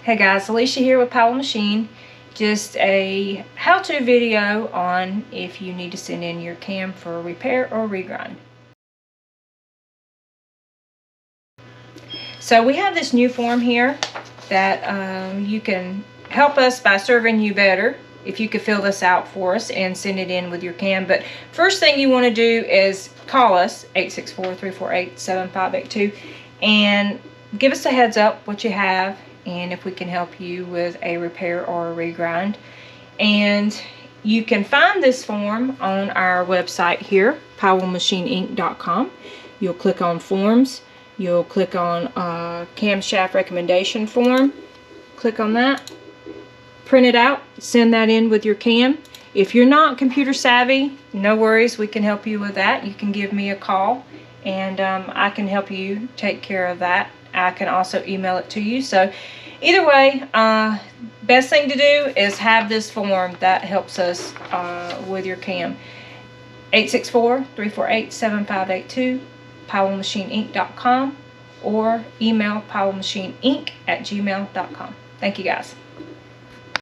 Hey guys, Alicia here with Powell Machine. Just a how-to video on if you need to send in your cam for a repair or regrind. So we have this new form here that you can help us by serving you better if you could fill this out for us and send it in with your cam. But first thing you want to do is call us 864-348-7582 and give us a heads up what you have and if we can help you with a repair or a regrind. And you can find this form on our website here, powellmachineinc.com. You'll click on forms. You'll click on camshaft recommendation form. Click on that. Print it out. Send that in with your cam. If you're not computer savvy, no worries. We can help you with that. You can give me a call and I can help you take care of that. I can also email it to you. So either way, best thing to do is have this form that helps us with your cam. 864-348-7582, powellmachineinc.com, or email powellmachineinc@gmail.com. Thank you guys.